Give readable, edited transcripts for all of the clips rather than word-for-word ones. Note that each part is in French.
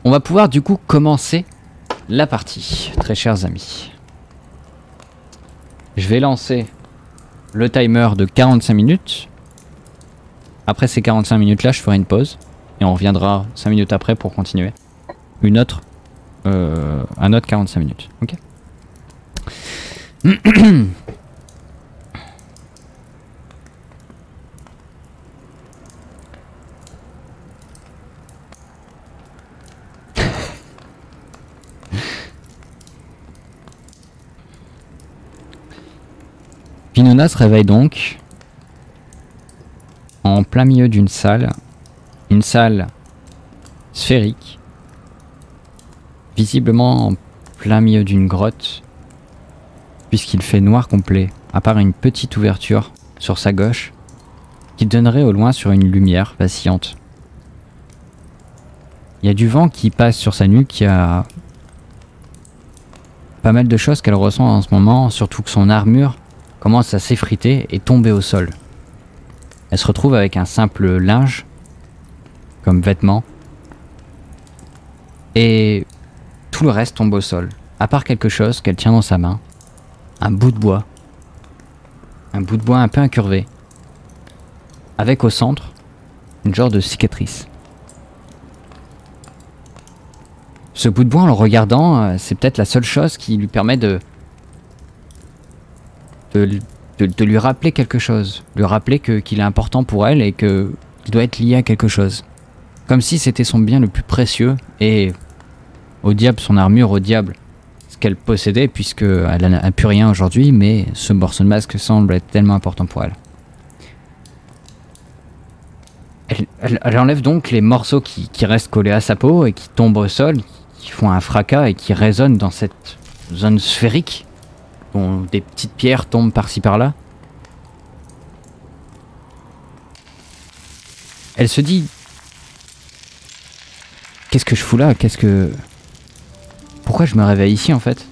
On va pouvoir du coup commencer la partie, très chers amis. Je vais lancer le timer de 45 minutes. Après ces 45 minutes là, je ferai une pause. Et on reviendra 5 minutes après pour continuer. Un autre 45 minutes. Ok. Winona se réveille donc en plein milieu d'une salle. Une salle sphérique. Visiblement en plein milieu d'une grotte. Puisqu'il fait noir complet, à part une petite ouverture sur sa gauche qui donnerait au loin sur une lumière vacillante. Il y a du vent qui passe sur sa nuque, il y a pas mal de choses qu'elle ressent en ce moment, surtout que son armure commence à s'effriter et tomber au sol. Elle se retrouve avec un simple linge comme vêtement et tout le reste tombe au sol, à part quelque chose qu'elle tient dans sa main. Un bout de bois. Un bout de bois un peu incurvé. Avec au centre, une genre de cicatrice. Ce bout de bois, en le regardant, c'est peut-être la seule chose qui lui permet de lui rappeler quelque chose. Lui rappeler qu'il est important pour elle et qu'il doit être lié à quelque chose. Comme si c'était son bien le plus précieux et au diable son armure, au diable qu'elle possédait puisqu'elle n'a plus rien aujourd'hui, mais ce morceau de masque semble être tellement important pour elle. Elle enlève donc les morceaux qui restent collés à sa peau et qui tombent au sol, qui font un fracas et qui résonnent dans cette zone sphérique dont des petites pierres tombent par-ci par-là. Elle se dit: qu'est-ce que je fous là? Pourquoi je me réveille ici en fait?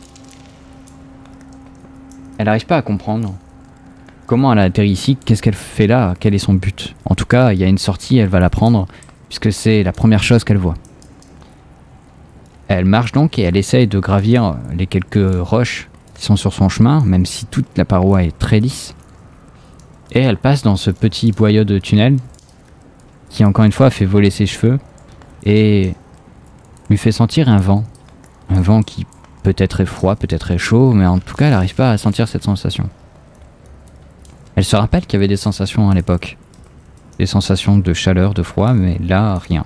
Elle n'arrive pas à comprendre comment elle a atterri ici, qu'est-ce qu'elle fait là, quel est son but. En tout cas, il y a une sortie, elle va la prendre, puisque c'est la première chose qu'elle voit. Elle marche donc et elle essaye de gravir les quelques roches qui sont sur son chemin, même si toute la paroi est très lisse. Et elle passe dans ce petit boyau de tunnel qui encore une fois fait voler ses cheveux et lui fait sentir un vent. Un vent qui peut-être est froid, peut-être est chaud, mais en tout cas elle n'arrive pas à sentir cette sensation. Elle se rappelle qu'il y avait des sensations à l'époque. Des sensations de chaleur, de froid, mais là, rien.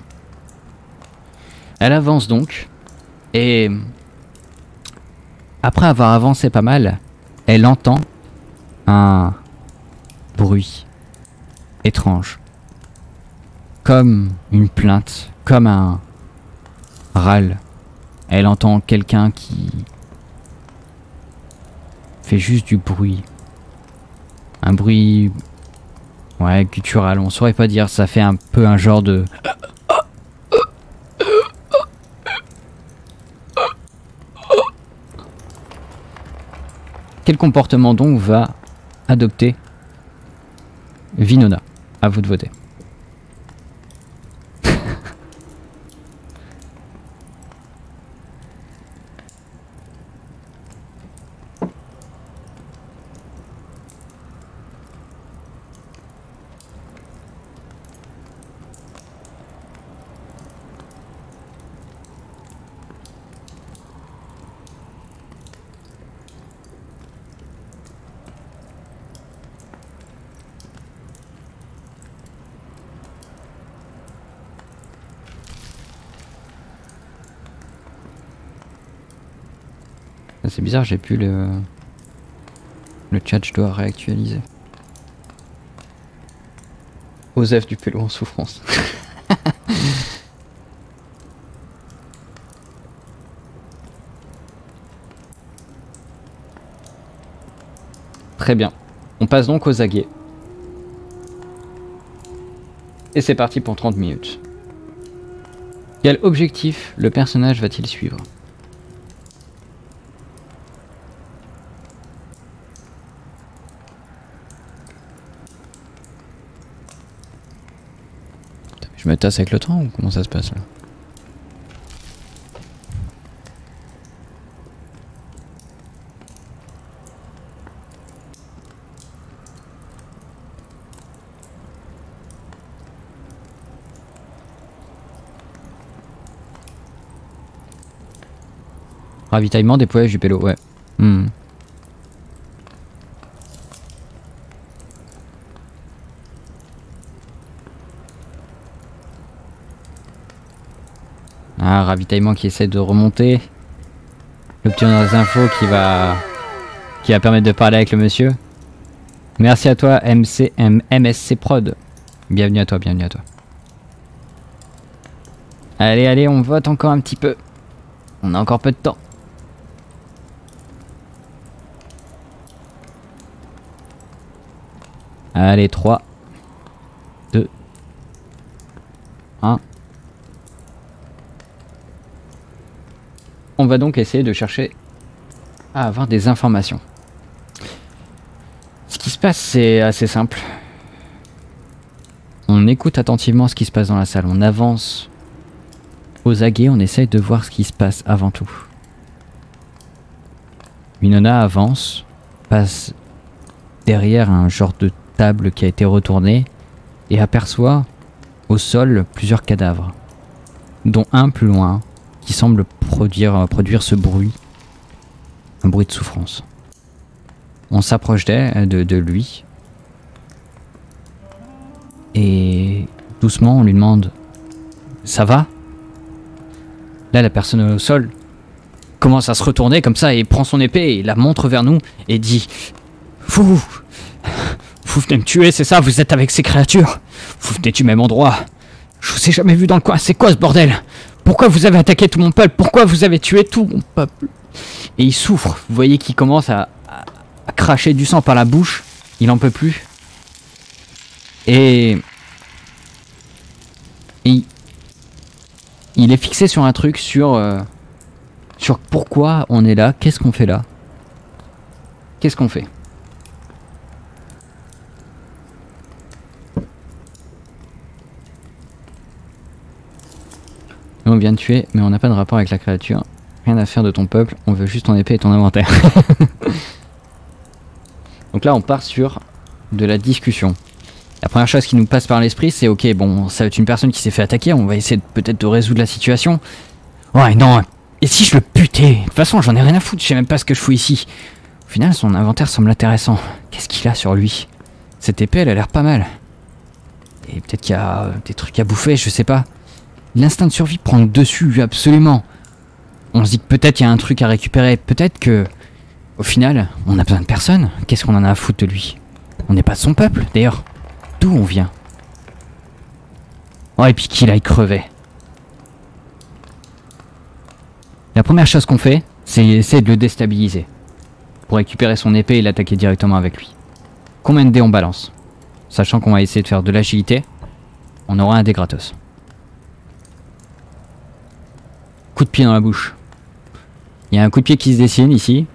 Elle avance donc, et après avoir avancé pas mal, elle entend un bruit étrange. Comme une plainte, comme un râle. Elle entend quelqu'un qui fait juste du bruit. Un bruit, ouais, guttural, on saurait pas dire, ça fait un peu un genre de... Quel comportement donc va adopter Winona? À vous de voter. C'est bizarre, j'ai plus le chat, je dois réactualiser. Osef du Pélo en souffrance. Très bien. On passe donc aux aguets. Et c'est parti pour 30 minutes. Quel objectif le personnage va-t-il suivre? Je me tasse avec le temps ou comment ça se passe là? Ravitaillement, déployage du pélo, ouais. Hmm. Ah, ravitaillement qui essaie de remonter. L'obtenir des infos qui va permettre de parler avec le monsieur. Merci à toi MSC Prod. Bienvenue à toi, bienvenue à toi. Allez, allez, on vote encore un petit peu. On a encore peu de temps. Allez, 3, 2, 1. On va donc essayer de chercher à avoir des informations. Ce qui se passe, c'est assez simple. On écoute attentivement ce qui se passe dans la salle. On avance aux aguets, on essaye de voir ce qui se passe avant tout. Winona avance, passe derrière un genre de table qui a été retournée et aperçoit au sol plusieurs cadavres, dont un plus loin qui semble produire ce bruit, un bruit de souffrance. On s'approche de lui et doucement on lui demande « Ça va ?» Là la personne au sol commence à se retourner comme ça et prend son épée et la montre vers nous et dit « Vous venez me tuer, c'est ça? Vous êtes avec ces créatures? Vous venez du même endroit? Je vous ai jamais vu dans le coin, c'est quoi ce bordel? Pourquoi vous avez attaqué tout mon peuple? Pourquoi vous avez tué tout mon peuple ?» Et il souffre, vous voyez qu'il commence à cracher du sang par la bouche, il en peut plus. Et il est fixé sur un truc, sur pourquoi on est là, qu'est-ce qu'on fait là? Qu'est-ce qu'on fait? On vient de tuer, mais on n'a pas de rapport avec la créature. Rien à faire de ton peuple, on veut juste ton épée et ton inventaire. Donc là on part sur de la discussion. La première chose qui nous passe par l'esprit c'est ok, bon ça va être une personne qui s'est fait attaquer, on va essayer peut-être de résoudre la situation. Ouais non, et si je le butais? De toute façon j'en ai rien à foutre, je sais même pas ce que je fous ici. Au final son inventaire semble intéressant. Qu'est-ce qu'il a sur lui? Cette épée elle a l'air pas mal. Et peut-être qu'il y a des trucs à bouffer, je sais pas. L'instinct de survie prend le dessus, absolument. On se dit que peut-être il y a un truc à récupérer, peut-être que... Au final, on a besoin de personne. Qu'est-ce qu'on en a à foutre de lui? On n'est pas de son peuple, d'ailleurs. D'où on vient? Oh, et puis qu'il aille crever. La première chose qu'on fait, c'est essayer de le déstabiliser. Pour récupérer son épée et l'attaquer directement avec lui. Combien de dés on balance? Sachant qu'on va essayer de faire de l'agilité, on aura un dé gratos. Coup de pied dans la bouche. Il y a un coup de pied qui se dessine ici.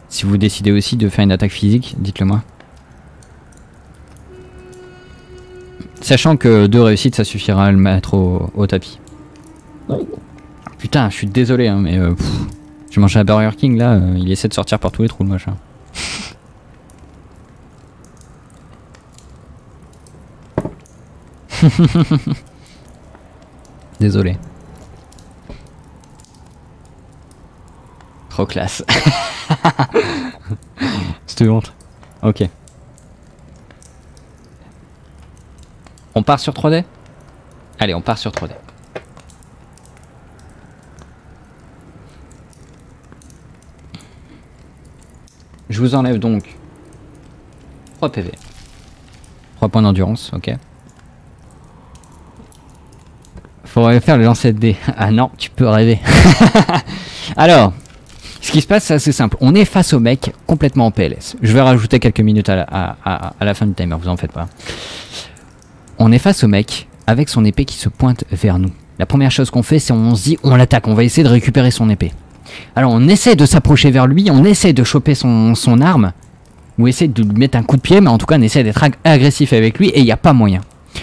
Si vous décidez aussi de faire une attaque physique, dites-le moi. Sachant que 2 réussites, ça suffira à le mettre au tapis. Putain, je suis désolé, hein, mais j'ai mangé à Burger King, là, il essaie de sortir par tous les trous, le machin. Désolé. Trop classe. C'était honte. Ok. On part sur 3D? Allez, on part sur 3D. Je vous enlève donc 3 PV. 3 points d'endurance, ok. Faudrait faire le lancer de dés. Ah non, tu peux rêver. Alors, ce qui se passe, c'est assez simple. On est face au mec complètement en PLS. Je vais rajouter quelques minutes à la fin du timer, vous en faites pas. On est face au mec avec son épée qui se pointe vers nous. La première chose qu'on fait, c'est on se dit, on l'attaque, on va essayer de récupérer son épée. Alors on essaie de s'approcher vers lui, on essaie de choper son arme, ou essayer de lui mettre un coup de pied, mais en tout cas on essaie d'être agressif avec lui et il n'y a pas moyen.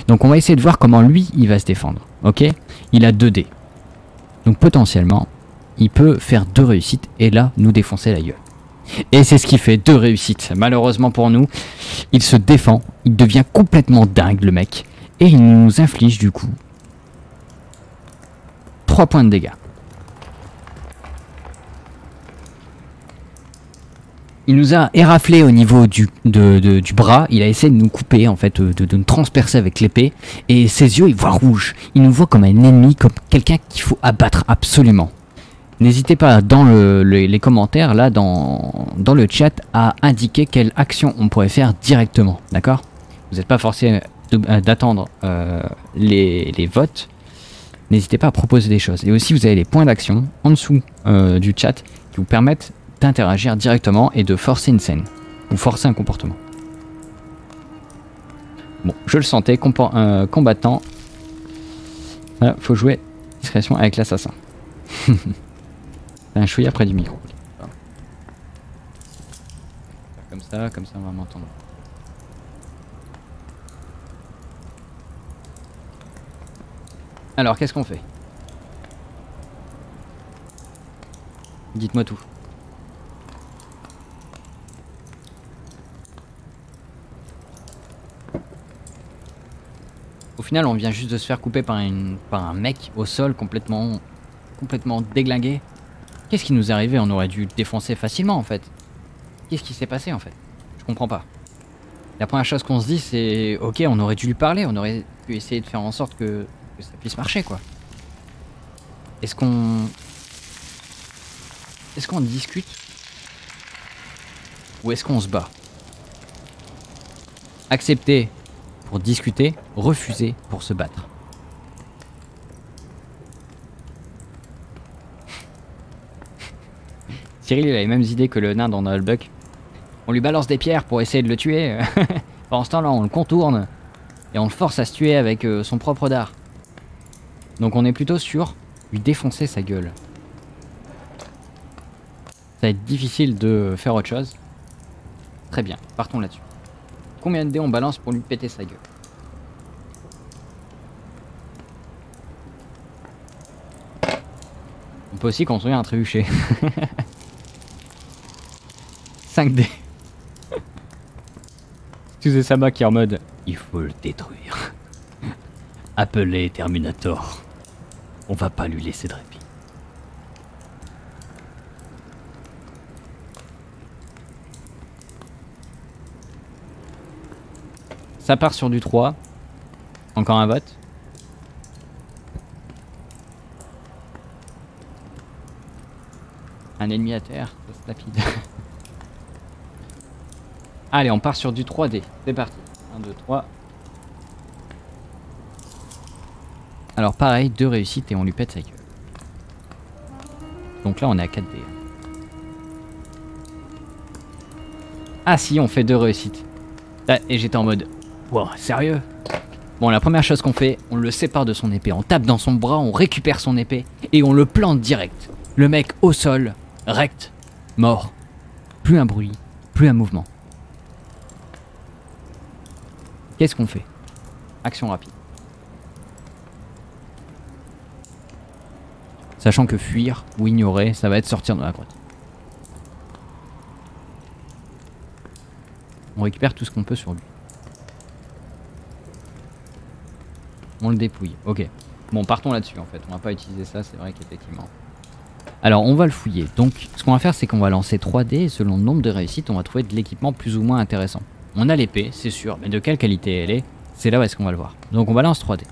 Donc on va essayer de voir comment lui, il va se défendre. Ok? Il a 2 dés. Donc potentiellement, il peut faire 2 réussites et là, nous défoncer la gueule. Et c'est ce qu'il fait, 2 réussites. Malheureusement pour nous, il se défend, il devient complètement dingue le mec. Et il nous inflige du coup 3 points de dégâts. Il nous a éraflé au niveau du bras. Il a essayé de nous couper, en fait, de nous transpercer avec l'épée. Et ses yeux, ils voient rouge. Il nous voit comme un ennemi, comme quelqu'un qu'il faut abattre absolument. N'hésitez pas dans les commentaires, là, dans le chat, à indiquer quelle action on pourrait faire directement. D'accord? Vous n'êtes pas forcé d'attendre les votes. N'hésitez pas à proposer des choses. Et aussi, vous avez les points d'action en dessous du chat qui vous permettent d'interagir directement et de forcer une scène ou forcer un comportement. Bon, je le sentais, combattant. Voilà, faut jouer discrétion avec l'assassin. Un chouïa près du micro. Comme ça on va m'entendre. Alors, qu'est-ce qu'on fait? Dites-moi tout. Au final, on vient juste de se faire couper par un mec au sol complètement déglingué. Qu'est-ce qui nous est arrivé? On aurait dû le défoncer facilement en fait. Qu'est-ce qui s'est passé en fait? Je comprends pas. La première chose qu'on se dit c'est ok, on aurait dû lui parler, on aurait pu essayer de faire en sorte que ça puisse marcher quoi. Est-ce qu'on discute? Ou est-ce qu'on se bat? Accepter pour discuter, refuser pour se battre. Cyril il a les mêmes idées que le nain dans Nullbuck. On lui balance des pierres pour essayer de le tuer. Pendant ce temps-là, on le contourne et on le force à se tuer avec son propre dard. Donc on est plutôt sur lui défoncer sa gueule. Ça va être difficile de faire autre chose. Très bien, partons là-dessus. Combien de dés on balance pour lui péter sa gueule? On peut aussi construire un trébuchet. 5 dés. C'est Sama qui est en mode il faut le détruire. Appelez Terminator. On va pas lui laisser de répit. Ça part sur du 3. Encore un vote. Un ennemi à terre, ça c'est rapide. Allez, on part sur du 3D. C'est parti. 1, 2, 3. Alors pareil, 2 réussites et on lui pète sa gueule. Donc là on est à 4D. Ah si, on fait 2 réussites. Ah, et j'étais en mode... Wow, sérieux? Bon, la première chose qu'on fait, on le sépare de son épée. On tape dans son bras, on récupère son épée et on le plante direct. Le mec au sol, rect, mort. Plus un bruit, plus un mouvement. Qu'est-ce qu'on fait? Action rapide. Sachant que fuir ou ignorer, ça va être sortir de la grotte. On récupère tout ce qu'on peut sur lui. On le dépouille, ok. Bon, partons là-dessus en fait, on va pas utiliser ça, c'est vrai qu'effectivement. Alors, on va le fouiller. Donc, ce qu'on va faire, c'est qu'on va lancer 3D et selon le nombre de réussites, on va trouver de l'équipement plus ou moins intéressant. On a l'épée, c'est sûr, mais de quelle qualité elle est, c'est là où est-ce qu'on va le voir. Donc, on balance 3D.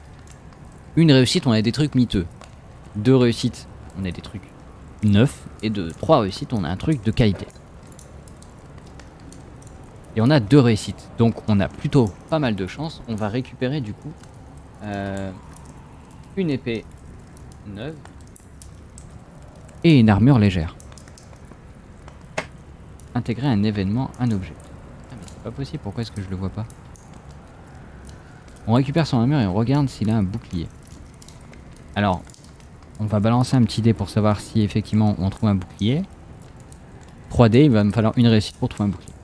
Une réussite, on a des trucs miteux. 2 réussites, on a des trucs neufs. Et de 3 réussites, on a un truc de qualité. Et on a 2 réussites. Donc, on a plutôt pas mal de chance. On va récupérer du coup une épée neuve. Et une armure légère. Intégrer un événement, un objet. Ah mais c'est pas possible, pourquoi est-ce que je le vois pas? On récupère son armure et on regarde s'il a un bouclier. Alors, on va balancer un petit dé pour savoir si effectivement on trouve un bouclier. 3D, il va me falloir une réussite pour trouver un bouclier.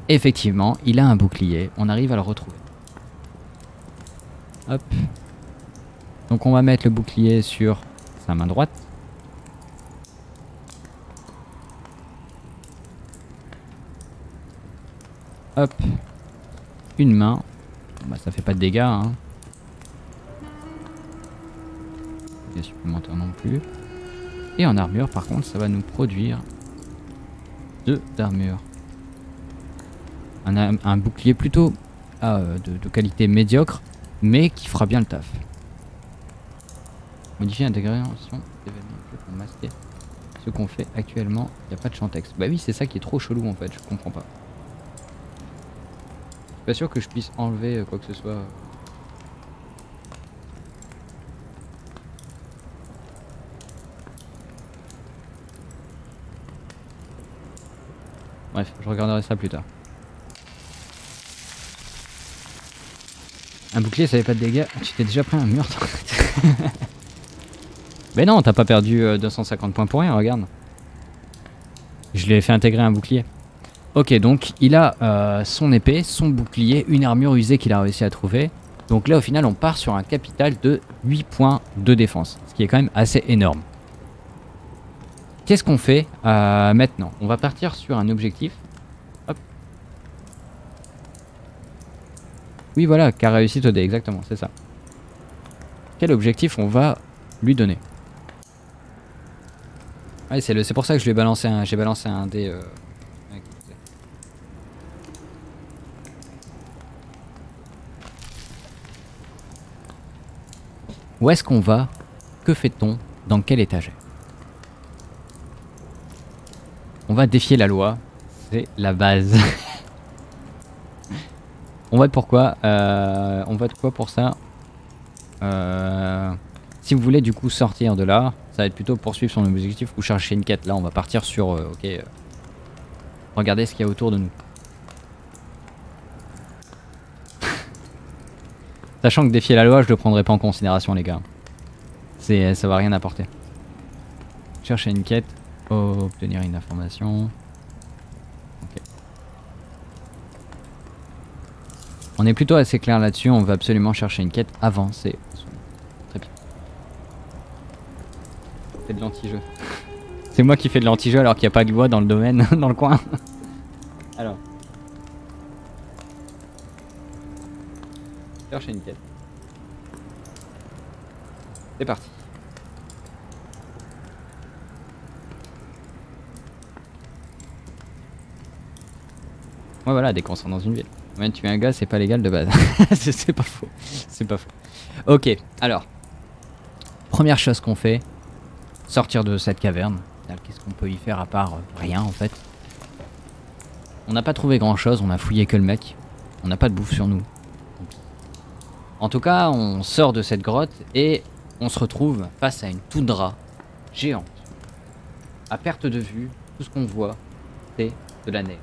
Effectivement, il a un bouclier, on arrive à le retrouver. Hop. Donc on va mettre le bouclier sur sa main droite. Hop. Une main. Bah, ça fait pas de dégâts. Hein. Dégâts supplémentaires non plus. Et en armure, par contre, ça va nous produire 2 d'armure. Un bouclier plutôt de qualité médiocre, mais qui fera bien le taf. Modifier l'intégration d'événements pour masquer ce qu'on fait actuellement. Il n'y a pas de champ texte. Bah oui, c'est ça qui est trop chelou en fait, je comprends pas. Je suis pas sûr que je puisse enlever quoi que ce soit. Bref, je regarderai ça plus tard. Un bouclier, ça avait pas de dégâts. Tu t'es déjà pris un mur. Mais non, t'as pas perdu 250 points pour rien, regarde. Je lui ai fait intégrer un bouclier. Ok, donc il a son épée, son bouclier, une armure usée qu'il a réussi à trouver. Donc là, au final, on part sur un capital de 8 points de défense. Ce qui est quand même assez énorme. Qu'est-ce qu'on fait maintenant? On va partir sur un objectif. Hop. Oui, voilà, car réussite au dé, exactement, c'est ça. Quel objectif on va lui donner? Ouais, c'est pour ça que je lui ai balancé un dé. Où est-ce qu'on va? Que fait-on? Dans quelle étagère? On va défier la loi. C'est la base. On vote pourquoi on vote quoi pour ça? Si vous voulez du coup sortir de là, ça va être plutôt poursuivre son objectif ou chercher une quête. Là on va partir sur ok. Regardez ce qu'il y a autour de nous. Sachant que défier la loi je le prendrai pas en considération les gars. Ça va rien apporter. Chercher une quête. Obtenir une information. Ok. On est plutôt assez clair là-dessus, on va absolument chercher une quête avancée. Très bien. C'est de l'anti-jeu. C'est moi qui fais de l'anti-jeu alors qu'il n'y a pas de loi dans le domaine, dans le coin. Alors. Chercher une quête. C'est parti. Ouais voilà, dès qu'on sort dans une ville. Ouais, tuer un gars, c'est pas légal de base. C'est pas faux. C'est pas faux. Ok, alors. Première chose qu'on fait, sortir de cette caverne. Qu'est-ce qu'on peut y faire à part rien en fait. On n'a pas trouvé grand chose, on a fouillé que le mec. On n'a pas de bouffe sur nous. En tout cas, on sort de cette grotte et on se retrouve face à une toundra géante. À perte de vue, tout ce qu'on voit, c'est de la neige.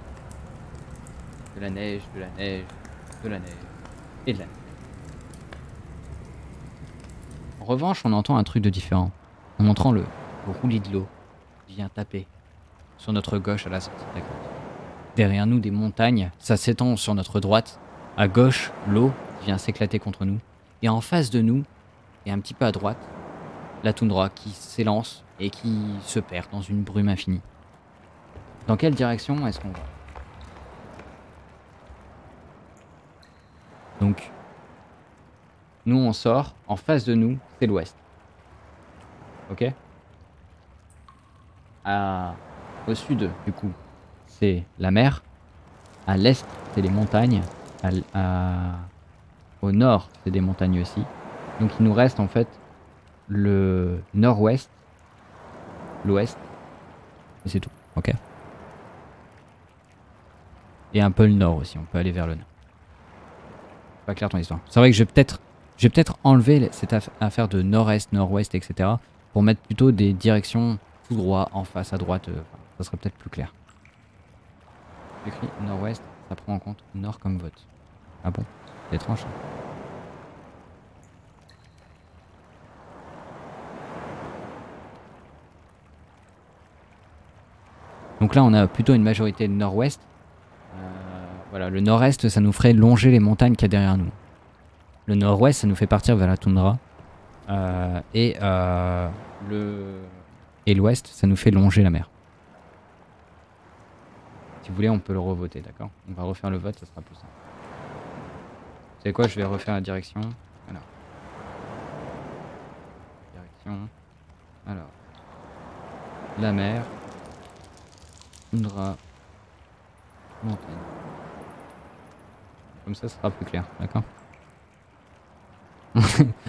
De la neige, de la neige, de la neige et de la neige. En revanche, on entend un truc de différent. En montrant le roulis de l'eau qui vient taper sur notre gauche à la sortie de la grotte. Derrière nous, des montagnes, ça s'étend sur notre droite. À gauche, l'eau vient s'éclater contre nous. Et en face de nous, et un petit peu à droite, la toundra qui s'élance et qui se perd dans une brume infinie. Dans quelle direction est-ce qu'on va? Donc, nous on sort, en face de nous, c'est l'ouest. Ok? Au sud, du coup, c'est la mer. À l'est, c'est les montagnes. Au nord, c'est des montagnes aussi. Donc il nous reste en fait le nord-ouest, l'ouest, et c'est tout. Ok? Et un peu le nord aussi, on peut aller vers le nord. Pas clair ton histoire. C'est vrai que je vais peut-être enlever cette affaire de nord-est, nord-ouest, etc. pour mettre plutôt des directions tout droit, en face, à droite. Ça serait peut-être plus clair. J'écris nord-ouest, ça prend en compte nord comme vote. Ah bon? C'est étrange. Donc là, on a plutôt une majorité de nord-ouest. Voilà, le nord-est, ça nous ferait longer les montagnes qu'il y a derrière nous. Le nord-ouest, ça nous fait partir vers la toundra. Et l'ouest, ça nous fait longer la mer. Si vous voulez, on peut le revoter, d'accord? On va refaire le vote, ça sera plus simple. Vous savez quoi, je vais refaire la direction. Alors. Direction. Alors. La mer. Toundra. Montagne. Comme ça sera plus clair, d'accord?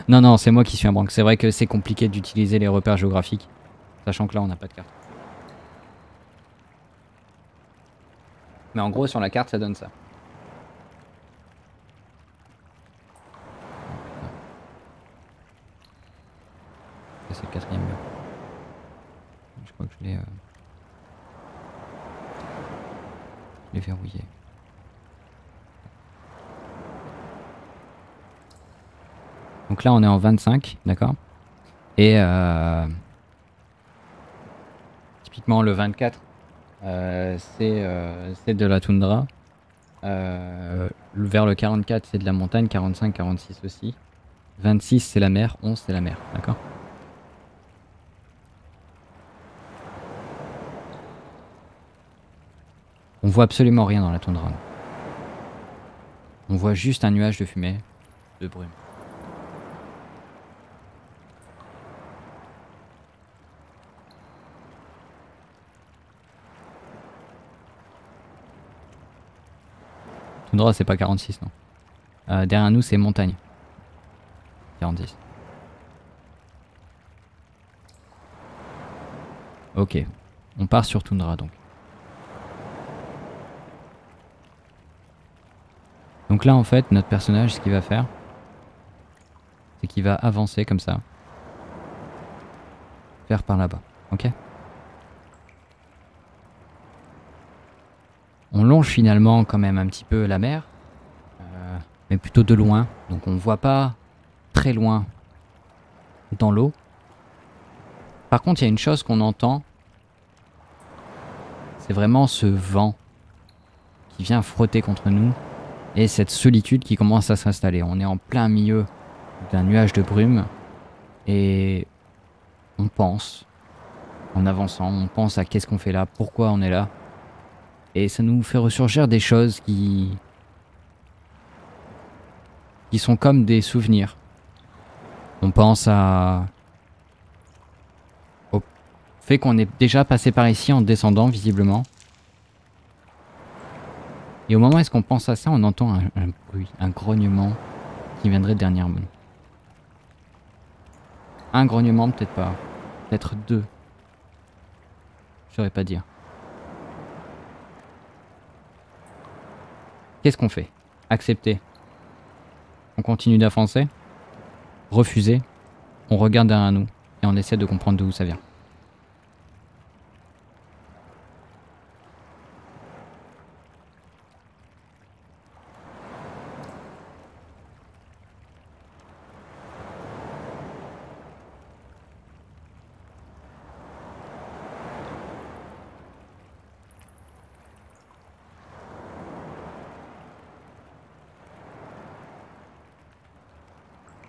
Non, non, c'est moi qui suis un branque. C'est vrai que c'est compliqué d'utiliser les repères géographiques, sachant que là on n'a pas de carte. Mais en gros sur la carte ça donne ça. C'est le quatrième mur. Je crois que je l'ai verrouillé. Donc là on est en 25, d'accord? Et typiquement le 24 c'est de la toundra. Vers le 44 c'est de la montagne, 45, 46 aussi. 26 c'est la mer, 11 c'est la mer, d'accord? On voit absolument rien dans la toundra. On voit juste un nuage de fumée, de brume. Toundra c'est pas 46 non. Derrière nous c'est montagne. 46. Ok. On part sur toundra donc. Donc là en fait notre personnage ce qu'il va faire c'est qu'il va avancer comme ça. Faire par là-bas. Ok. On longe finalement quand même un petit peu la mer. Mais plutôt de loin. Donc on voit pas très loin dans l'eau. Par contre il y a une chose qu'on entend. C'est vraiment ce vent qui vient frotter contre nous. Et cette solitude qui commence à s'installer. On est en plein milieu d'un nuage de brume. Et on pense, en avançant, on pense à qu'est-ce qu'on fait là, pourquoi on est là. Et ça nous fait ressurgir des choses qui sont comme des souvenirs. On pense au fait qu'on est déjà passé par ici en descendant visiblement. Et au moment où est-ce qu'on pense à ça, on entend un bruit, un grognement qui viendrait derrière nous. Un grognement, peut-être pas. Peut-être deux. Je saurais pas dire. Qu'est-ce qu'on fait? Accepter. On continue d'avancer. Refuser. On regarde derrière nous. Et on essaie de comprendre d'où ça vient.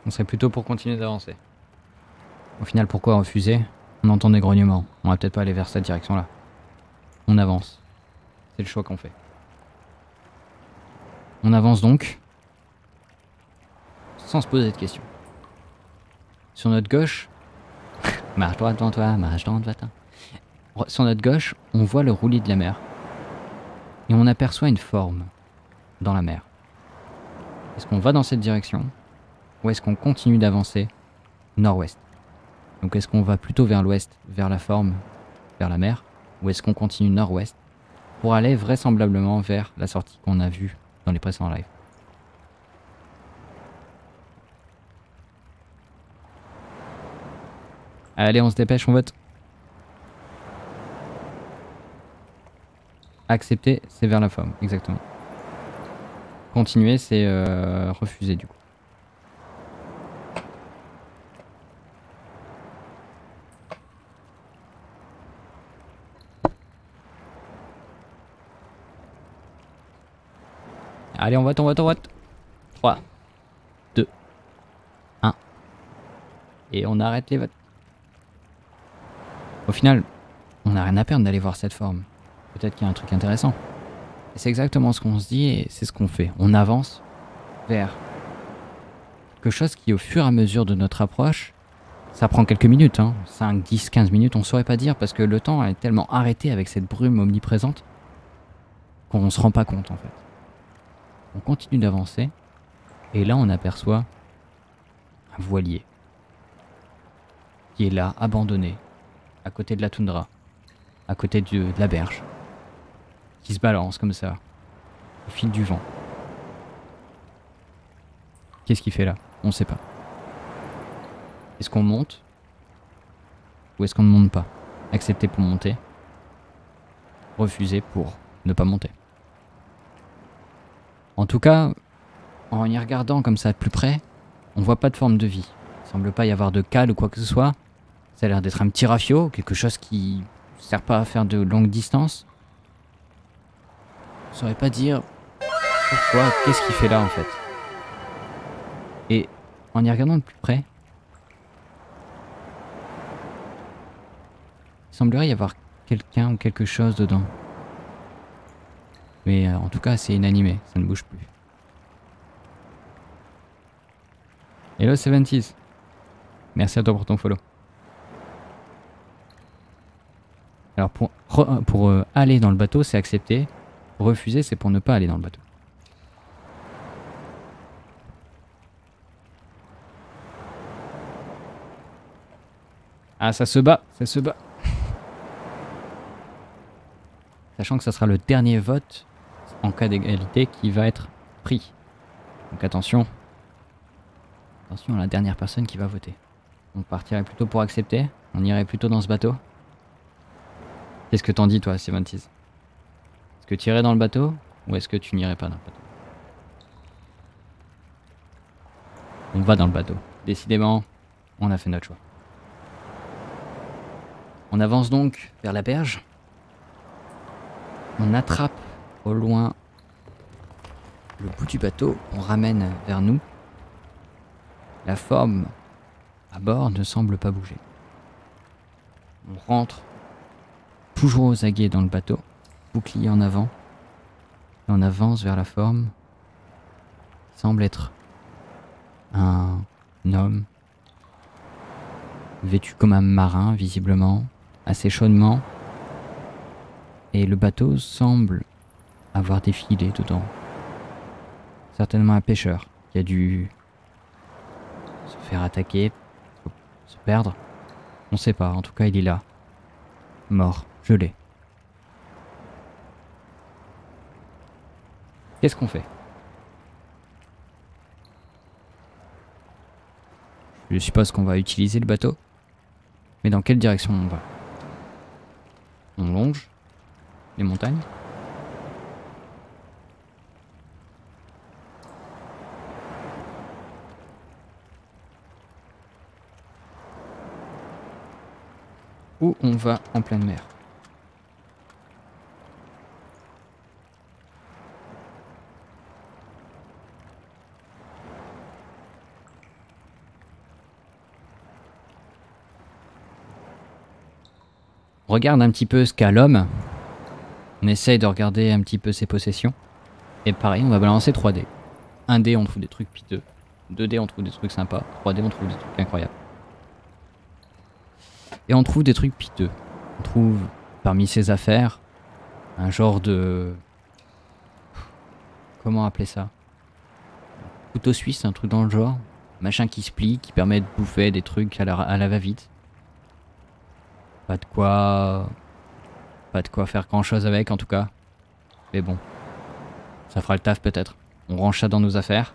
On serait plutôt pour continuer d'avancer. Au final, pourquoi refuser? On entend des grognements. On va peut-être pas aller vers cette direction-là. On avance. C'est le choix qu'on fait. On avance donc. Sans se poser de questions. Sur notre gauche... marche droit devant toi, marche droit devant toi. Sur notre gauche, on voit le roulis de la mer. Et on aperçoit une forme dans la mer. Est-ce qu'on va dans cette direction? Ou est-ce qu'on continue d'avancer nord-ouest? Donc est-ce qu'on va plutôt vers l'ouest, vers la forme, vers la mer? Ou est-ce qu'on continue nord-ouest pour aller vraisemblablement vers la sortie qu'on a vue dans les précédents lives? Allez, on se dépêche, on vote. Accepter, c'est vers la forme, exactement. Continuer, c'est refuser du coup. Allez, on vote, on vote, on vote. 3, 2, 1. Et on arrête les votes. Au final, on n'a rien à perdre d'aller voir cette forme. Peut-être qu'il y a un truc intéressant. Et c'est exactement ce qu'on se dit et c'est ce qu'on fait. On avance vers quelque chose qui, au fur et à mesure de notre approche, ça prend quelques minutes, hein. 5, 10, 15 minutes, on saurait pas dire parce que le temps est tellement arrêté avec cette brume omniprésente qu'on se rend pas compte en fait. On continue d'avancer et là on aperçoit un voilier qui est là, abandonné, à côté de la toundra, à côté de la berge, qui se balance comme ça, au fil du vent. Qu'est-ce qu'il fait là? On sait pas. Est-ce qu'on monte? Ou est-ce qu'on ne monte pas? Accepter pour monter, refuser pour ne pas monter. En tout cas, en y regardant comme ça de plus près, on voit pas de forme de vie. Il semble pas y avoir de cale ou quoi que ce soit. Ça a l'air d'être un petit rafio, quelque chose qui sert pas à faire de longue distance. Je saurais pas dire pourquoi, qu'est-ce qu'il fait là en fait. Et en y regardant de plus près, il semblerait y avoir quelqu'un ou quelque chose dedans. Mais en tout cas, c'est inanimé, ça ne bouge plus. Hello 70s. Merci à toi pour ton follow. Alors pour aller dans le bateau, c'est accepter. Refuser, c'est pour ne pas aller dans le bateau. Ah, ça se bat, ça se bat. Sachant que ça sera le dernier vote en cas d'égalité qui va être pris. Donc attention. Attention à la dernière personne qui va voter. On partirait plutôt pour accepter. On irait plutôt dans ce bateau. Qu'est-ce que t'en dis toi, 70s? Est-ce que tu irais dans le bateau ou est-ce que tu n'irais pas dans le bateau? On va dans le bateau. Décidément, on a fait notre choix. On avance donc vers la berge. On attrape au loin le bout du bateau. On ramène vers nous. La forme à bord ne semble pas bouger. On rentre toujours aux aguets dans le bateau. Bouclier en avant. Et on avance vers la forme. Il semble être un homme vêtu comme un marin, visiblement, assez chaudement. Et le bateau semble avoir des filets dedans. Certainement un pêcheur qui a dû se faire attaquer, se perdre. On sait pas, en tout cas il est là. Mort, gelé. Qu'est-ce qu'on fait? Je suppose qu'on va utiliser le bateau. Mais dans quelle direction on va? On longe les montagnes? Ou on va en pleine mer? On regarde un petit peu ce qu'a l'homme. On essaye de regarder un petit peu ses possessions. Et pareil, on va balancer 3D. 1D, on trouve des trucs piteux. 2D, on trouve des trucs sympas. 3D, on trouve des trucs incroyables. Et on trouve des trucs piteux. On trouve parmi ses affaires un genre de... Comment appeler ça? Couteau suisse, un truc dans le genre. Machin qui se plie, qui permet de bouffer des trucs à la va-vite. Pas de quoi faire grand chose avec en tout cas. Mais bon, ça fera le taf peut-être. On range ça dans nos affaires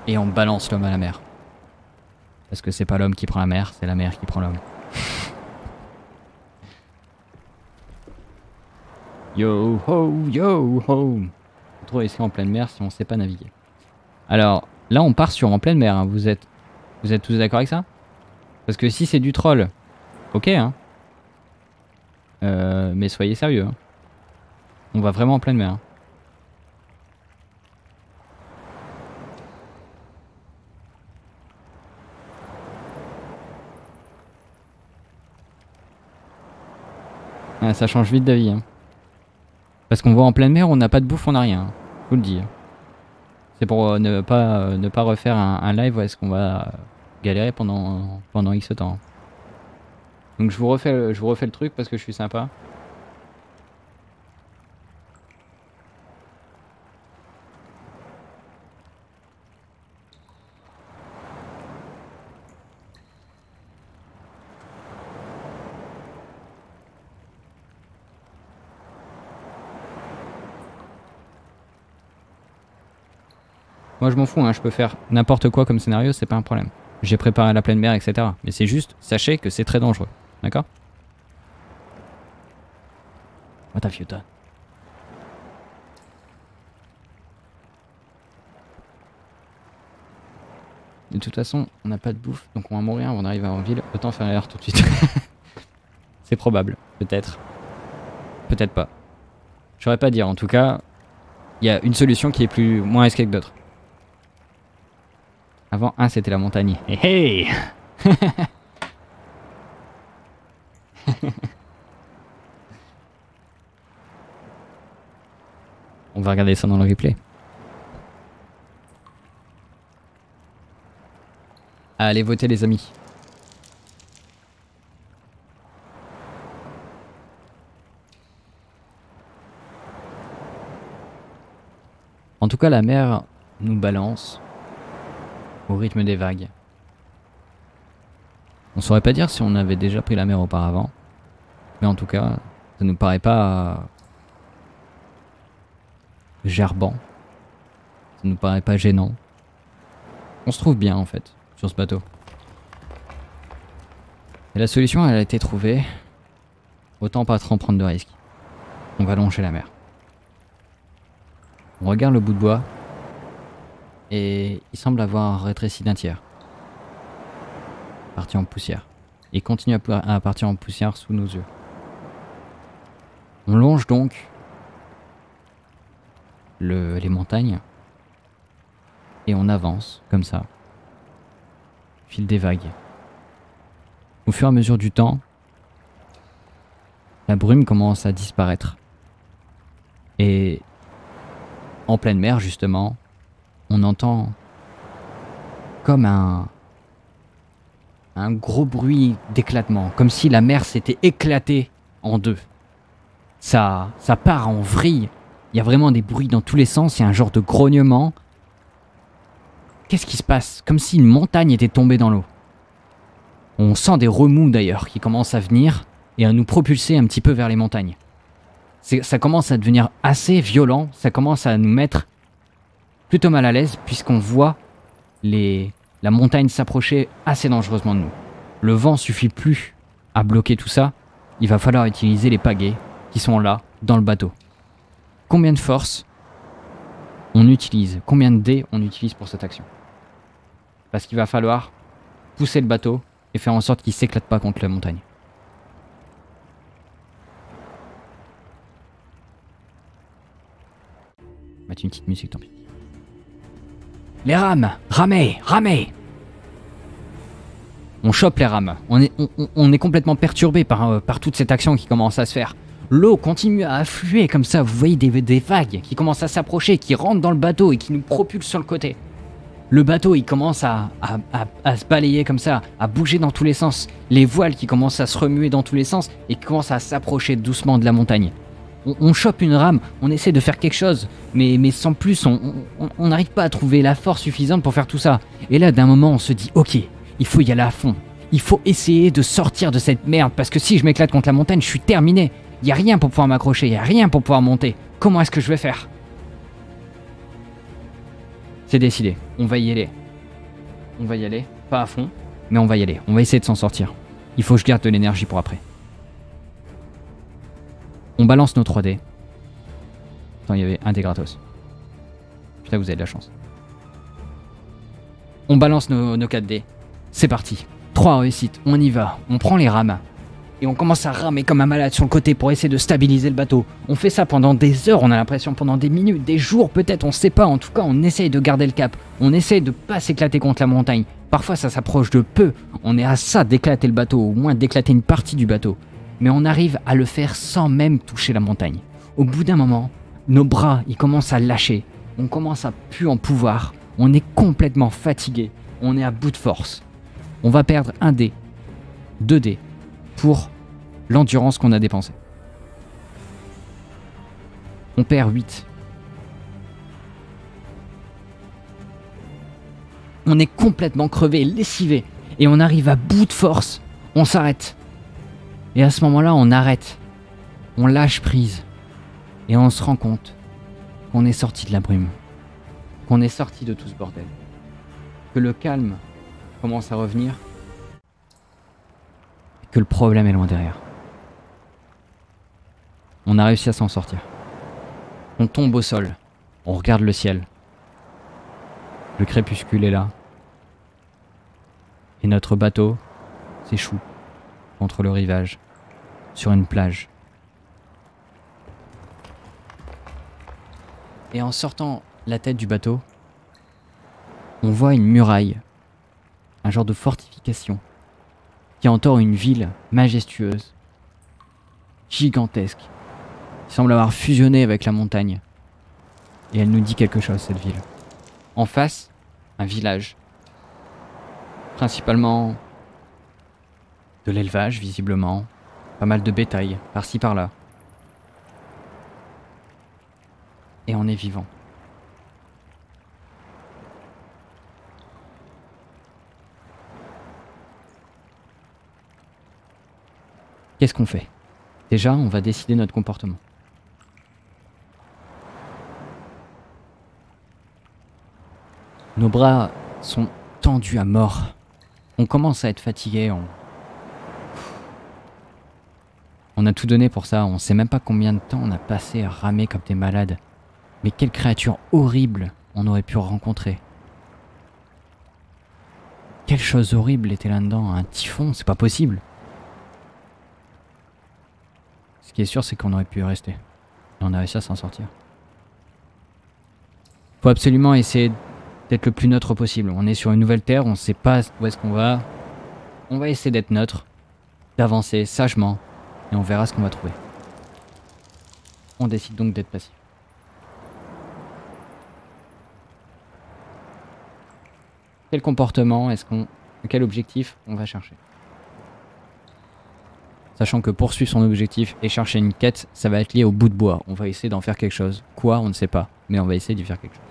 et on balance l'homme à la mer. Parce que c'est pas l'homme qui prend la mer, c'est la mer qui prend l'homme. Yo ho, yo ho. Faut trop essayer en pleine mer si on sait pas naviguer. Alors là on part sur en pleine mer, hein. Vous êtes tous d'accord avec ça? Parce que si c'est du troll, ok hein. Mais soyez sérieux. Hein. On va vraiment en pleine mer. Hein. Ah, ça change vite d'avis. Hein. Parce qu'on va en pleine mer, on n'a pas de bouffe, on n'a rien. Hein. Je vous le dis. Hein. C'est pour ne pas refaire un live où est-ce qu'on va galérer pendant X temps. Donc je vous refais le truc parce que je suis sympa. Moi je m'en fous, hein, je peux faire n'importe quoi comme scénario, c'est pas un problème. J'ai préparé la pleine mer, etc. Mais c'est juste, sachez que c'est très dangereux. D'accord? What have you done? De toute façon, on n'a pas de bouffe, donc on va mourir avant d'arriver en ville. Autant faire l'erreur tout de suite. C'est probable, peut-être. Peut-être pas. Je saurais pas dire, en tout cas, il y a une solution qui est moins risquée que d'autres. Avant, c'était la montagne. Hey, hey. On va regarder ça dans le replay. Allez voter les amis. En tout cas, la mer nous balance au rythme des vagues. On saurait pas dire si on avait déjà pris la mer auparavant. Mais en tout cas, ça nous paraît pas gerbant. Ça nous paraît pas gênant. On se trouve bien en fait sur ce bateau. Et la solution elle a été trouvée. Autant pas trop prendre de risques. On va longer la mer. On regarde le bout de bois. Et il semble avoir rétréci d'un tiers. Parti en poussière. Il continue à partir en poussière sous nos yeux. On longe donc les montagnes. Et on avance comme ça. Au fil des vagues. Au fur et à mesure du temps, la brume commence à disparaître. Et en pleine mer justement, on entend comme un gros bruit d'éclatement, comme si la mer s'était éclatée en deux. Ça part en vrille. Il y a vraiment des bruits dans tous les sens, il y a un genre de grognement. Qu'est-ce qui se passe? Comme si une montagne était tombée dans l'eau. On sent des remous d'ailleurs qui commencent à venir et à nous propulser un petit peu vers les montagnes. Ça commence à devenir assez violent, ça commence à nous mettre plutôt mal à l'aise puisqu'on voit la montagne s'approcher assez dangereusement de nous. Le vent suffit plus à bloquer tout ça, il va falloir utiliser les pagaies qui sont là, dans le bateau. Combien de force on utilise? Combien de dés on utilise pour cette action? Parce qu'il va falloir pousser le bateau et faire en sorte qu'il ne s'éclate pas contre la montagne. Mettre une petite musique, tant pis. Les rames! Ramez! Ramez! On chope les rames. On est complètement perturbé par toute cette action qui commence à se faire. L'eau continue à affluer comme ça. Vous voyez des vagues qui commencent à s'approcher, qui rentrent dans le bateau et qui nous propulsent sur le côté. Le bateau, il commence à se balayer comme ça, à bouger dans tous les sens. Les voiles qui commencent à se remuer dans tous les sens et qui commencent à s'approcher doucement de la montagne. On chope une rame, on essaie de faire quelque chose, mais sans plus, on n'arrive pas à trouver la force suffisante pour faire tout ça. Et là, d'un moment, on se dit, ok, il faut y aller à fond. Il faut essayer de sortir de cette merde, parce que si je m'éclate contre la montagne, je suis terminé. Il n'y a rien pour pouvoir m'accrocher, il n'y a rien pour pouvoir monter. Comment est-ce que je vais faire? C'est décidé, on va y aller. On va y aller, pas à fond, mais on va y aller. On va essayer de s'en sortir. Il faut que je garde de l'énergie pour après. On balance nos 3D. Attends, il y avait un dé gratos. Putain, vous avez de la chance. On balance nos 4D. C'est parti. 3 réussites, on y va. On prend les rames. Et on commence à ramer comme un malade sur le côté pour essayer de stabiliser le bateau. On fait ça pendant des heures, on a l'impression, pendant des minutes, des jours peut-être, on sait pas. En tout cas, on essaye de garder le cap. On essaye de pas s'éclater contre la montagne. Parfois, ça s'approche de peu. On est à ça d'éclater le bateau, au moins d'éclater une partie du bateau. Mais on arrive à le faire sans même toucher la montagne. Au bout d'un moment, nos bras, ils commencent à lâcher. On commence à plus en pouvoir. On est complètement fatigué. On est à bout de force. On va perdre 1 dé, 2 dés pour l'endurance qu'on a dépensée. On perd 8. On est complètement crevé, lessivé. Et on arrive à bout de force. On s'arrête. Et à ce moment-là, on arrête. On lâche prise. Et on se rend compte qu'on est sorti de la brume. qu'on est sorti de tout ce bordel, que le calme commence à revenir, et que le problème est loin derrière. On a réussi à s'en sortir. On tombe au sol, on regarde le ciel. Le crépuscule est là. Et notre bateau s'échoue contre le rivage, sur une plage. Et en sortant la tête du bateau, on voit une muraille, un genre de fortification, qui entoure une ville majestueuse, gigantesque, qui semble avoir fusionné avec la montagne. Et elle nous dit quelque chose, cette ville. En face, un village, principalement de l'élevage, visiblement, pas mal de bétail, par-ci par-là. Et on est vivant. Qu'est-ce qu'on fait? Déjà, on va décider notre comportement. Nos bras sont tendus à mort. On commence à être fatigué. On a tout donné pour ça. On sait même pas combien de temps on a passé à ramer comme des malades. Mais quelle créature horrible on aurait pu rencontrer. Quelle chose horrible était là-dedans. Un typhon, c'est pas possible. Ce qui est sûr, c'est qu'on aurait pu y rester. Et on a réussi à s'en sortir. Faut absolument essayer d'être le plus neutre possible. On est sur une nouvelle terre, on sait pas où est-ce qu'on va. On va essayer d'être neutre, d'avancer sagement, et on verra ce qu'on va trouver. On décide donc d'être passif. Quel comportement est-ce qu'on... Quel objectif on va chercher? Sachant que poursuivre son objectif et chercher une quête, ça va être lié au bout de bois. On va essayer d'en faire quelque chose. Quoi, on ne sait pas. Mais on va essayer d'y faire quelque chose.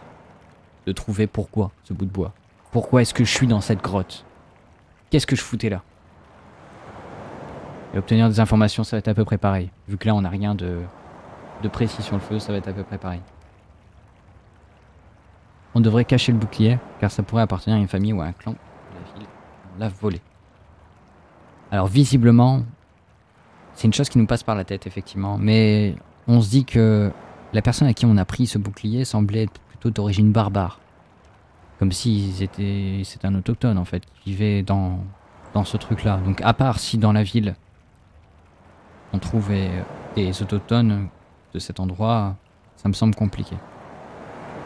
De trouver pourquoi ce bout de bois. Pourquoi est-ce que je suis dans cette grotte? Qu'est-ce que je foutais là? Et obtenir des informations, ça va être à peu près pareil. Vu que là, on n'a rien de précis sur le feu, ça va être à peu près pareil. On devrait cacher le bouclier, car ça pourrait appartenir à une famille ou à un clan de la ville. On l'a volé. Alors visiblement, c'est une chose qui nous passe par la tête, effectivement. Mais on se dit que la personne à qui on a pris ce bouclier semblait être plutôt d'origine barbare. Comme si c'était un autochtone, en fait, qui vivait dans ce truc-là. Donc à part si dans la ville, on trouvait des autochtones de cet endroit, ça me semble compliqué.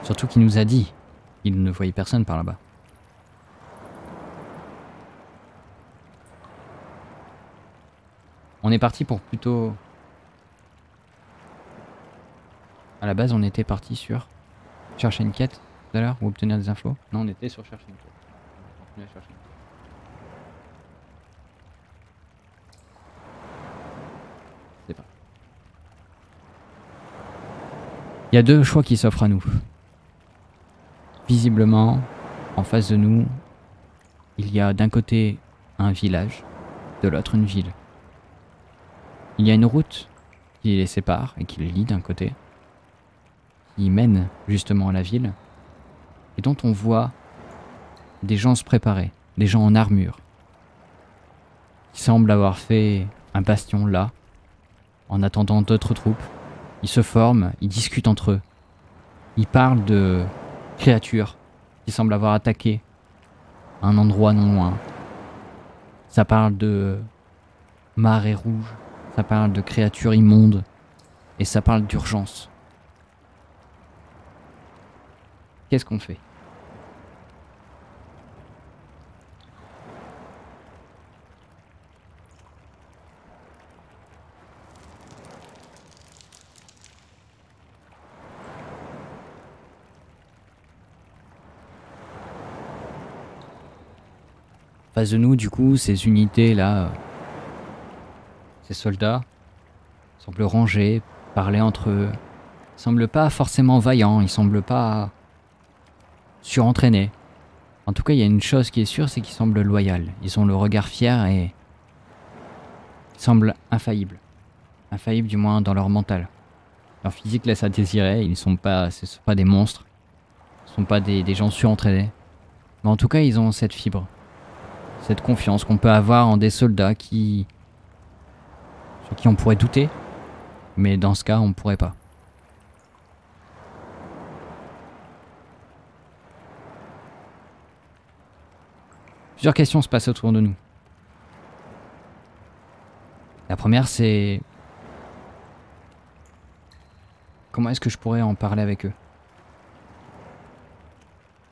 Surtout qu'il nous a dit qu'il ne voyait personne par là-bas. On est parti pour plutôt... À la base, on était parti sur chercher une quête tout à l'heure ou obtenir des infos. Non, on était sur chercher une quête. On continue à chercher une quête. C'est pas. Il y a deux choix qui s'offrent à nous. Visiblement, en face de nous, il y a d'un côté un village, de l'autre une ville. Il y a une route qui les sépare et qui les lie d'un côté, qui mène justement à la ville, et dont on voit des gens se préparer, des gens en armure, qui semblent avoir fait un bastion là, en attendant d'autres troupes. Ils se forment, ils discutent entre eux. Ils parlent de créatures qui semblent avoir attaqué un endroit non loin. Ça parle de marées rouges, ça parle de créatures immondes, et ça parle d'urgence. Qu'est-ce qu'on fait? Face de nous, du coup, ces unités-là, ces soldats, semblent rangés, parler entre eux, semblent pas forcément vaillants, ils semblent pas surentraînés. En tout cas, il y a une chose qui est sûre, c'est qu'ils semblent loyaux. Ils ont le regard fier et ils semblent infaillibles. Infaillibles du moins dans leur mental. Leur physique laisse à désirer, ils sont pas, ce sont pas des monstres. Ce sont pas des gens surentraînés. Mais en tout cas, ils ont cette fibre. Cette confiance qu'on peut avoir en des soldats sur qui on pourrait douter. Mais dans ce cas, on ne pourrait pas. Plusieurs questions se passent autour de nous. La première, c'est... Comment est-ce que je pourrais en parler avec eux?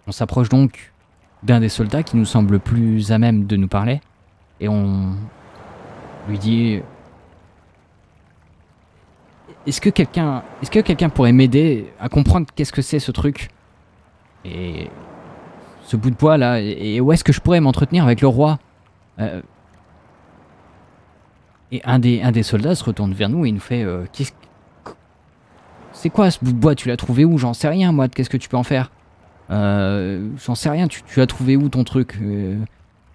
On s'approche donc d'un des soldats qui nous semble plus à même de nous parler. Et on lui dit... Est-ce que quelqu'un pourrait m'aider à comprendre qu'est-ce que c'est ce truc? Et... ce bout de bois là, et où est-ce que je pourrais m'entretenir avec le roi? Et un des soldats se retourne vers nous et il nous fait... c'est quoi ce bout de bois? Tu l'as trouvé où? J'en sais rien moi, qu'est-ce que tu peux en faire? J'en sais rien, tu as trouvé où ton truc?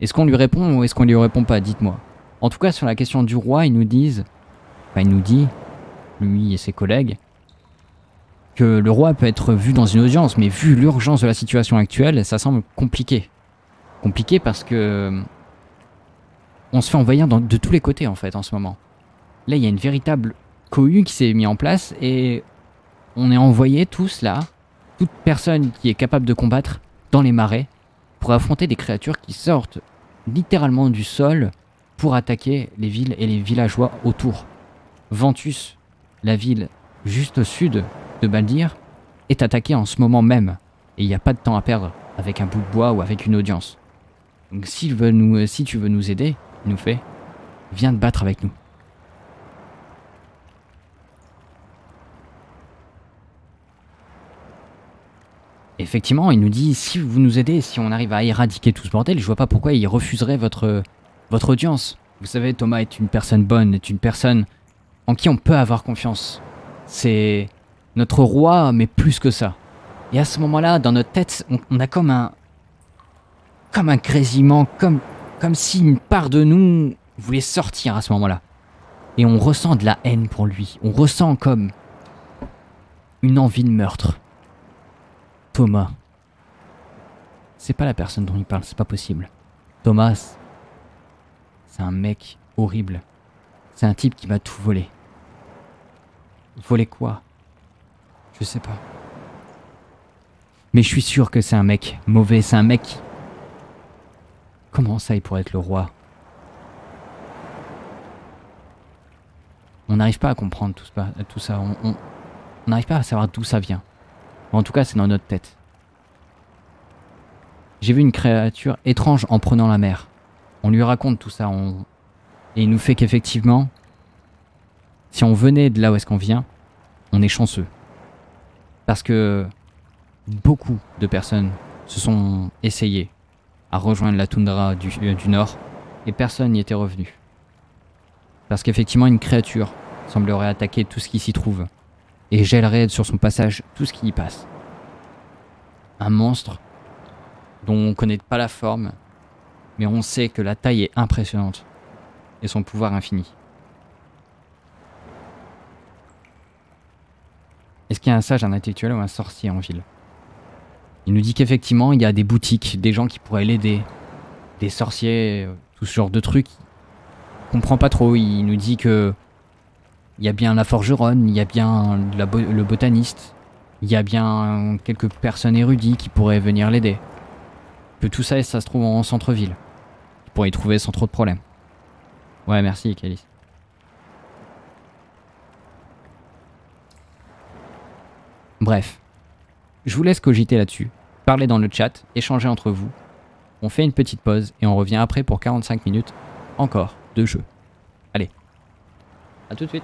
Est-ce qu'on lui répond ou est-ce qu'on lui répond pas? Dites-moi. En tout cas, sur la question du roi, ils nous disent... Enfin, il nous dit, lui et ses collègues, que le roi peut être vu dans une audience, mais vu l'urgence de la situation actuelle, ça semble compliqué. Compliqué parce que... on se fait envahir de tous les côtés en fait en ce moment. Là, il y a une véritable cohue qui s'est mise en place et on est envoyés tous là, toute personne qui est capable de combattre dans les marais pour affronter des créatures qui sortent littéralement du sol pour attaquer les villes et les villageois autour. Ventus, la ville juste au sud de Baldir, est attaquée en ce moment même et il n'y a pas de temps à perdre avec un bout de bois ou avec une audience. Donc si tu veux nous aider, il nous fait, viens te battre avec nous. Effectivement, il nous dit, si vous nous aidez, si on arrive à éradiquer tout ce bordel, je vois pas pourquoi il refuserait votre audience. Vous savez, Thomas est une personne bonne, est une personne en qui on peut avoir confiance. C'est notre roi, mais plus que ça. Et à ce moment-là, dans notre tête, on a comme un grésillement, comme si une part de nous voulait sortir à ce moment-là. Et on ressent de la haine pour lui. On ressent comme une envie de meurtre. Thomas. C'est pas la personne dont il parle, c'est pas possible. Thomas, c'est un mec horrible. C'est un type qui m'a tout volé. Volé quoi? Je sais pas. Mais je suis sûr que c'est un mec mauvais, c'est un mec... Comment ça il pourrait être le roi? On n'arrive pas à comprendre tout ça. On n'arrive pas à savoir d'où ça vient. En tout cas, c'est dans notre tête. J'ai vu une créature étrange en prenant la mer. On lui raconte tout ça. Et il nous fait qu'effectivement, si on venait de là où est-ce qu'on vient, on est chanceux. Parce que beaucoup de personnes se sont essayées à rejoindre la toundra du nord et personne n'y était revenu. Parce qu'effectivement, une créature semblerait attaquer tout ce qui s'y trouve et gèlerait sur son passage tout ce qui y passe. Un monstre dont on ne connaît pas la forme, mais on sait que la taille est impressionnante et son pouvoir infini. Est-ce qu'il y a un sage, un intellectuel ou un sorcier en ville? Il nous dit qu'effectivement, il y a des boutiques, des gens qui pourraient l'aider, des sorciers, tout ce genre de trucs. On comprend pas trop, il nous dit que il y a bien la forgeronne, il y a bien le botaniste, il y a bien quelques personnes érudites qui pourraient venir l'aider. Que tout ça, ça se trouve en centre-ville. Il pourrait y trouver sans trop de problèmes. Ouais, merci, Calice. Bref. Je vous laisse cogiter là-dessus. Parlez dans le chat, échangez entre vous. On fait une petite pause et on revient après pour 45 minutes encore de jeu. Allez. À tout de suite.